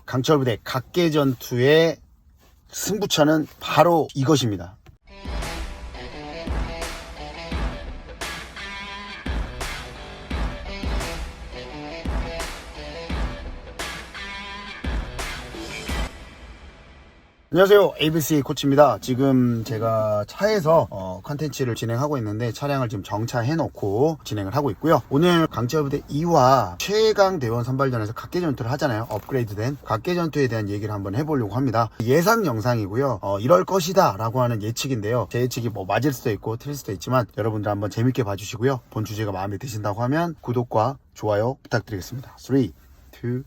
강철부대 각계전투의 승부처는 바로 이것입니다. 안녕하세요, ABC 코치입니다. 지금 제가 차에서 컨텐츠를 진행하고 있는데 차량을 지금 정차해 놓고 진행을 하고 있고요. 오늘 강철부대 2화 최강대원 선발전에서 각계전투를 하잖아요. 업그레이드된 각계전투에 대한 얘기를 한번 해보려고 합니다. 예상 영상이고요. 이럴 것이다 라고 하는 예측인데요. 제 예측이 뭐 맞을 수도 있고 틀릴 수도 있지만 여러분들 한번 재밌게 봐주시고요. 본 주제가 마음에 드신다고 하면 구독과 좋아요 부탁드리겠습니다. 3, 2, 1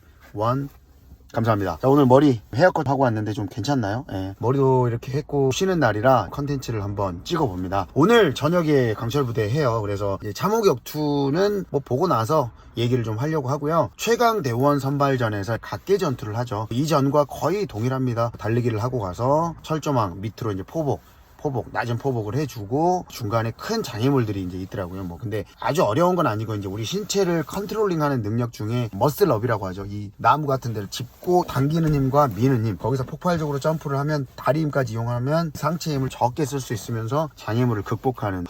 감사합니다. 자, 오늘 머리 헤어컷 하고 왔는데 좀 괜찮나요? 예. 머리도 이렇게 했고 쉬는 날이라 컨텐츠를 한번 찍어봅니다. 오늘 저녁에 강철부대 해요. 그래서 이제 참호격투는 뭐 보고 나서 얘기를 좀 하려고 하고요. 최강대원 선발전에서 각계전투를 하죠. 이전과 거의 동일합니다. 달리기를 하고 가서 철조망 밑으로 이제 낮은 포복을 해주고 중간에 큰 장애물들이 이제 있더라고요. 뭐 근데 아주 어려운 건 아니고 이제 우리 신체를 컨트롤링하는 능력 중에 머슬업이라고 하죠. 이 나무 같은 데를 짚고 당기는 힘과 미는 힘, 거기서 폭발적으로 점프를 하면 다리 힘까지 이용하면 상체 힘을 적게 쓸 수 있으면서 장애물을 극복하는,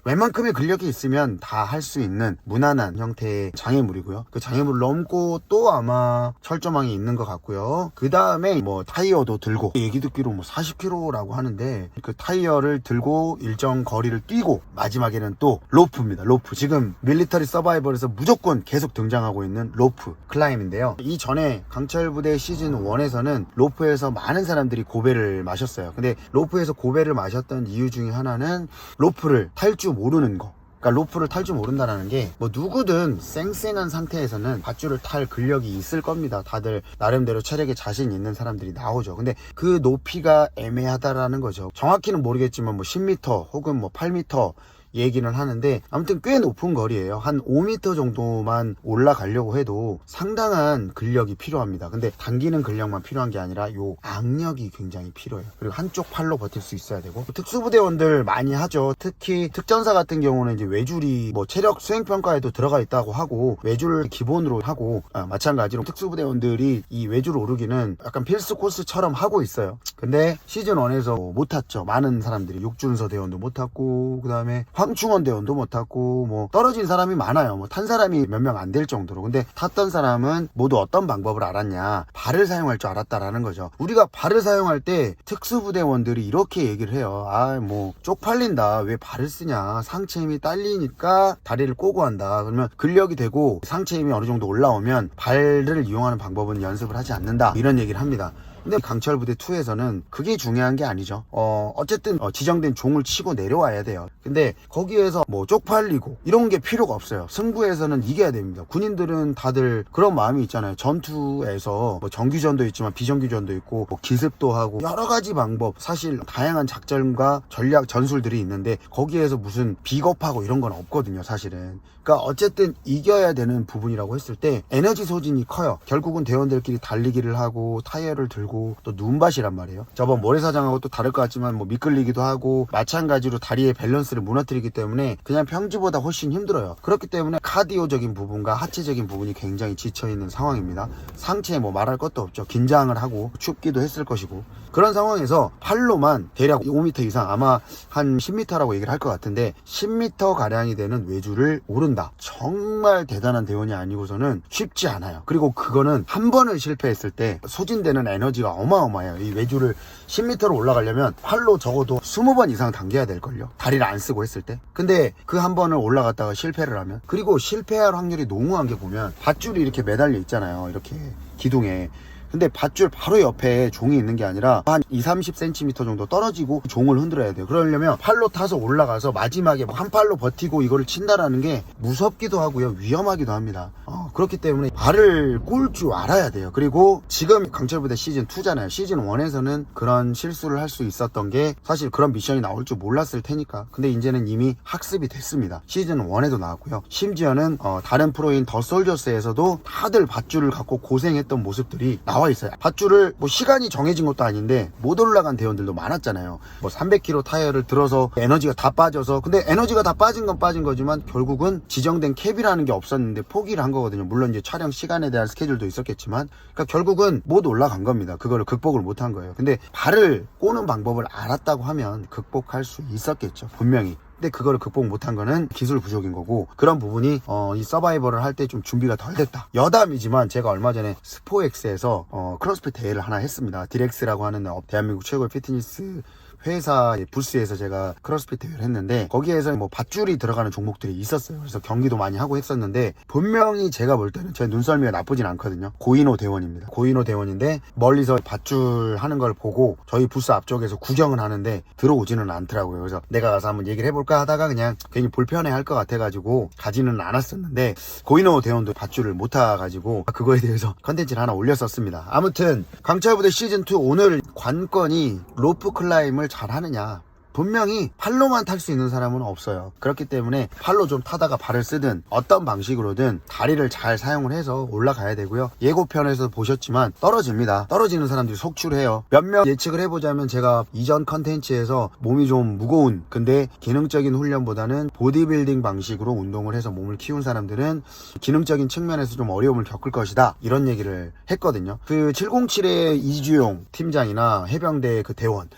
웬만큼의 근력이 있으면 다 할 수 있는 무난한 형태의 장애물이고요. 그 장애물을 넘고 또 아마 철조망이 있는 것 같고요. 그 다음에 뭐 타이어도 들고, 얘기 듣기로 뭐 40kg라고 하는데 그 타이어를 들고 일정 거리를 뛰고, 마지막에는 또 로프입니다. 로프. 지금 밀리터리 서바이벌에서 무조건 계속 등장하고 있는 로프 클라임인데요. 이전에 강철부대 시즌 1에서는 로프에서 많은 사람들이 고배를 마셨어요. 근데 로프에서 고배를 마셨던 이유 중에 하나는 로프를 탈 줄 모르는 거. 그러니까 로프를 탈 줄 모른다라는 게, 뭐 누구든 쌩쌩한 상태에서는 밧줄을 탈 근력이 있을 겁니다. 다들 나름대로 체력에 자신 있는 사람들이 나오죠. 근데 그 높이가 애매하다라는 거죠. 정확히는 모르겠지만 뭐 10m 혹은 뭐 8m 얘기는 하는데 아무튼 꽤 높은 거리예요. 한 5m 정도만 올라가려고 해도 상당한 근력이 필요합니다. 근데 당기는 근력만 필요한 게 아니라 요 악력이 굉장히 필요해요. 그리고 한쪽 팔로 버틸 수 있어야 되고, 특수부대원들 많이 하죠. 특히 특전사 같은 경우는 이제 외줄이 뭐 체력 수행평가에도 들어가 있다고 하고 외줄을 기본으로 하고, 마찬가지로 특수부대원들이 이 외줄 오르기는 약간 필수 코스처럼 하고 있어요. 근데 시즌 1에서 못 탔죠. 많은 사람들이 육준서 대원도 못 탔고, 그 다음에 황충원 대원도 못 탔고, 뭐 떨어진 사람이 많아요. 뭐 탄 사람이 몇 명 안 될 정도로. 근데 탔던 사람은 모두 어떤 방법을 알았냐, 발을 사용할 줄 알았다라는 거죠. 우리가 발을 사용할 때 특수부대원들이 이렇게 얘기를 해요. 뭐 쪽팔린다, 왜 발을 쓰냐, 상체 힘이 딸리니까 다리를 꼬고 한다. 그러면 근력이 되고 상체 힘이 어느 정도 올라오면 발을 이용하는 방법은 연습을 하지 않는다, 이런 얘기를 합니다. 근데 강철부대 2에서는 그게 중요한 게 아니죠. 어쨌든 지정된 종을 치고 내려와야 돼요. 근데 거기에서 뭐 쪽팔리고 이런 게 필요가 없어요. 승부에서는 이겨야 됩니다. 군인들은 다들 그런 마음이 있잖아요. 전투에서 뭐 정규전도 있지만 비정규전도 있고, 뭐 기습도 하고 여러 가지 방법, 사실 다양한 작전과 전략 전술들이 있는데 거기에서 무슨 비겁하고 이런 건 없거든요, 사실은. 그러니까 어쨌든 이겨야 되는 부분이라고 했을 때 에너지 소진이 커요. 결국은 대원들끼리 달리기를 하고 타이어를 들고 또 눈밭이란 말이에요. 저번 모래사장하고 또 다를 것 같지만 뭐 미끌리기도 하고, 마찬가지로 다리의 밸런스를 무너뜨리기 때문에 그냥 평지보다 훨씬 힘들어요. 그렇기 때문에 카디오적인 부분과 하체적인 부분이 굉장히 지쳐있는 상황입니다. 상체에 뭐 말할 것도 없죠. 긴장을 하고 춥기도 했을 것이고, 그런 상황에서 팔로만 대략 5m 이상, 아마 한 10m라고 얘기를 할 것 같은데 10m 가량이 되는 외줄을 오른다. 정말 대단한 대원이 아니고서는 쉽지 않아요. 그리고 그거는 한 번을 실패했을 때 소진되는 에너지가 어마어마해요. 이 외줄을 10m로 올라가려면 팔로 적어도 20번 이상 당겨야 될걸요, 다리를 안 쓰고 했을 때. 근데 그 한 번을 올라갔다가 실패를 하면, 그리고 실패할 확률이 농후한 게 보면 밧줄이 이렇게 매달려 있잖아요, 이렇게 기둥에. 근데 밧줄 바로 옆에 종이 있는 게 아니라 한 20-30cm 정도 떨어지고 종을 흔들어야 돼요. 그러려면 팔로 타서 올라가서 마지막에 한 팔로 버티고 이거를 친다라는 게 무섭기도 하고요, 위험하기도 합니다. 그렇기 때문에 발을 꼴 줄 알아야 돼요. 그리고 지금 강철부대 시즌 2잖아요. 시즌 1에서는 그런 실수를 할 수 있었던 게 사실 그런 미션이 나올 줄 몰랐을 테니까. 근데 이제는 이미 학습이 됐습니다. 시즌 1에도 나왔고요. 심지어는 다른 프로인 더 솔저스에서도 다들 밧줄을 갖고 고생했던 모습들이 나옵니다. 나와 있어요. 밧줄을 뭐 시간이 정해진 것도 아닌데 못 올라간 대원들도 많았잖아요. 뭐 300km 타이어를 들어서 에너지가 다 빠져서, 근데 에너지가 다 빠진 건 빠진 거지만 결국은 지정된 캡이라는 게 없었는데 포기를 한 거거든요. 물론 이제 촬영 시간에 대한 스케줄도 있었겠지만, 그러니까 결국은 못 올라간 겁니다. 그거를 극복을 못 한 거예요. 근데 발을 꼬는 방법을 알았다고 하면 극복할 수 있었겠죠, 분명히. 근데 그거를 극복 못한 거는 기술 부족인 거고, 그런 부분이 이 서바이벌을 할 때 좀 준비가 덜 됐다. 여담이지만 제가 얼마 전에 스포엑스에서 크로스핏 대회를 하나 했습니다. 디렉스라고 하는 대한민국 최고의 피트니스 회사의 부스에서 제가 크로스핏 대회를 했는데, 거기에서 뭐 밧줄이 들어가는 종목들이 있었어요. 그래서 경기도 많이 하고 했었는데, 분명히 제가 볼 때는 제 눈썰미가 나쁘진 않거든요. 고인호 대원입니다. 고인호 대원인데 멀리서 밧줄 하는 걸 보고 저희 부스 앞쪽에서 구경을 하는데 들어오지는 않더라고요. 그래서 내가 가서 한번 얘기를 해볼까 하다가 그냥 괜히 불편해 할 것 같아가지고 가지는 않았었는데, 고인호 대원도 밧줄을 못 타가지고 그거에 대해서 컨텐츠를 하나 올렸었습니다. 아무튼 강철부대 시즌2 오늘 관건이 로프 클라임을 잘 하느냐. 분명히 팔로만 탈 수 있는 사람은 없어요. 그렇기 때문에 팔로 좀 타다가 발을 쓰든 어떤 방식으로든 다리를 잘 사용을 해서 올라가야 되고요. 예고편에서 보셨지만 떨어집니다. 떨어지는 사람들이 속출해요. 몇 명 예측을 해보자면, 제가 이전 컨텐츠에서 몸이 좀 무거운, 근데 기능적인 훈련보다는 보디빌딩 방식으로 운동을 해서 몸을 키운 사람들은 기능적인 측면에서 좀 어려움을 겪을 것이다, 이런 얘기를 했거든요. 그 707의 이주용 팀장이나 해병대 그 대원,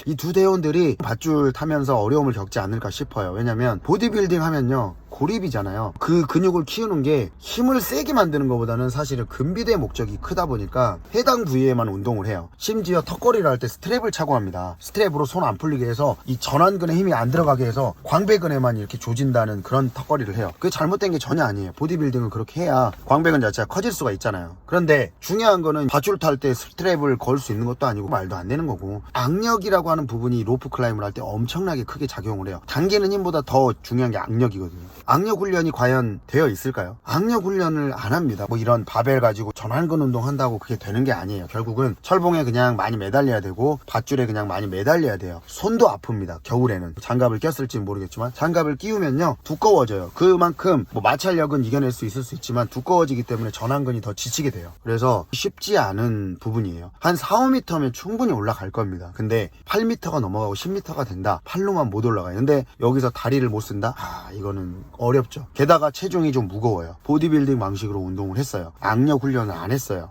이 두 대원들이 밧줄 타면서 어려움을 겪지 않을까 싶어요. 왜냐면 보디빌딩 하면요, 고립이잖아요. 그 근육을 키우는 게 힘을 세게 만드는 것보다는 사실은 근비대 목적이 크다 보니까 해당 부위에만 운동을 해요. 심지어 턱걸이를 할 때 스트랩을 차고 합니다. 스트랩으로 손 안 풀리게 해서 이 전완근에 힘이 안 들어가게 해서 광배근에만 이렇게 조진다는 그런 턱걸이를 해요. 그게 잘못된 게 전혀 아니에요. 보디빌딩은 그렇게 해야 광배근 자체가 커질 수가 있잖아요. 그런데 중요한 거는 밧줄 탈 때 스트랩을 걸 수 있는 것도 아니고 말도 안 되는 거고, 악력이라고 하는 부분이 로프 클라임을 할 때 엄청나게 크게 작용을 해요. 당기는 힘보다 더 중요한 게 악력이거든요. 악력 훈련이 과연 되어 있을까요? 악력 훈련을 안 합니다. 뭐 이런 바벨 가지고 전완근 운동 한다고 그게 되는 게 아니에요. 결국은 철봉에 그냥 많이 매달려야 되고 밧줄에 그냥 많이 매달려야 돼요. 손도 아픕니다. 겨울에는 장갑을 꼈을지 모르겠지만 장갑을 끼우면요 두꺼워져요. 그만큼 뭐 마찰력은 이겨낼 수 있을 수 있지만 두꺼워지기 때문에 전완근이 더 지치게 돼요. 그래서 쉽지 않은 부분이에요. 한 4, 5m면 충분히 올라갈 겁니다. 근데 8m가 넘어가고 10m가 된다, 팔로만 못 올라가요. 근데 여기서 다리를 못 쓴다? 이거는 어렵죠. 게다가 체중이 좀 무거워요. 보디빌딩 방식으로 운동을 했어요. 악력 훈련을 안 했어요.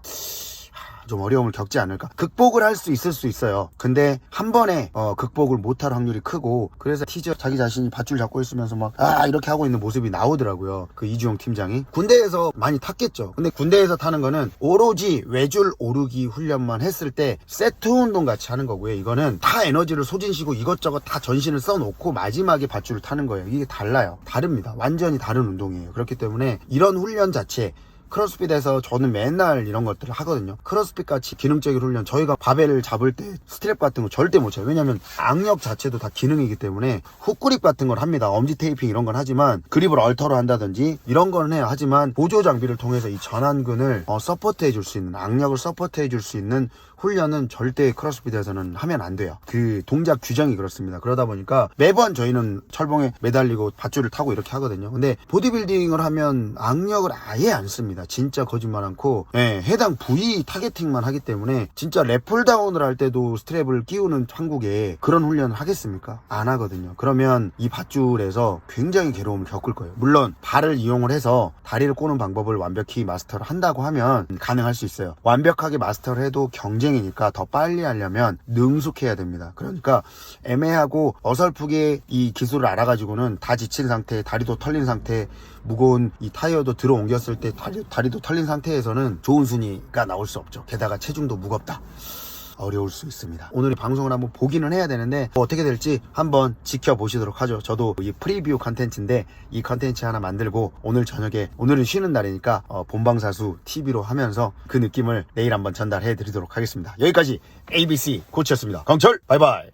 좀 어려움을 겪지 않을까. 극복을 할 수 있을 수 있어요. 근데 한 번에 극복을 못할 확률이 크고, 그래서 티저 자기 자신이 밧줄 잡고 있으면서 막 이렇게 하고 있는 모습이 나오더라고요. 그 이주영 팀장이. 군대에서 많이 탔겠죠. 근데 군대에서 타는 거는 오로지 외줄 오르기 훈련만 했을 때 세트 운동 같이 하는 거고요. 이거는 다 에너지를 소진시고 이것저것 다 전신을 써놓고 마지막에 밧줄을 타는 거예요. 이게 달라요. 다릅니다. 완전히 다른 운동이에요. 그렇기 때문에 이런 훈련 자체, 크로스핏에서 저는 맨날 이런 것들을 하거든요. 크로스핏 같이 기능적인 훈련, 저희가 바벨을 잡을 때 스트랩 같은 거 절대 못 쳐요. 왜냐면 악력 자체도 다 기능이기 때문에. 훅그립 같은 걸 합니다. 엄지 테이핑 이런 건 하지만, 그립을 얼터로 한다든지 이런 거는 해요. 하지만 보조 장비를 통해서 이 전완근을 서포트 해줄 수 있는, 악력을 서포트 해줄 수 있는 훈련은 절대 크로스핏에서는 하면 안 돼요. 그 동작 규정이 그렇습니다. 그러다 보니까 매번 저희는 철봉에 매달리고 밧줄을 타고 이렇게 하거든요. 근데 보디빌딩을 하면 악력을 아예 안 씁니다. 진짜 거짓말 않고, 해당 부위 타겟팅만 하기 때문에 진짜 랩풀다운을 할 때도 스트랩을 끼우는 한국에 그런 훈련을 하겠습니까? 안 하거든요. 그러면 이 밧줄에서 굉장히 괴로움을 겪을 거예요. 물론 발을 이용을 해서 다리를 꼬는 방법을 완벽히 마스터를 한다고 하면 가능할 수 있어요. 완벽하게 마스터를 해도 경쟁이니까 더 빨리 하려면 능숙해야 됩니다. 그러니까 애매하고 어설프게 이 기술을 알아가지고는 다 지친 상태, 다리도 털린 상태, 무거운 이 타이어도 들어 옮겼을 때 다리도 털린 상태에서는 좋은 순위가 나올 수 없죠. 게다가 체중도 무겁다. 어려울 수 있습니다. 오늘 이 방송을 한번 보기는 해야 되는데 어떻게 될지 한번 지켜보시도록 하죠. 저도 이 프리뷰 컨텐츠인데 이 컨텐츠 하나 만들고 오늘 저녁에, 오늘은 쉬는 날이니까 본방사수 TV로 하면서 그 느낌을 내일 한번 전달해 드리도록 하겠습니다. 여기까지 ABC 코치였습니다. 강철 바이바이.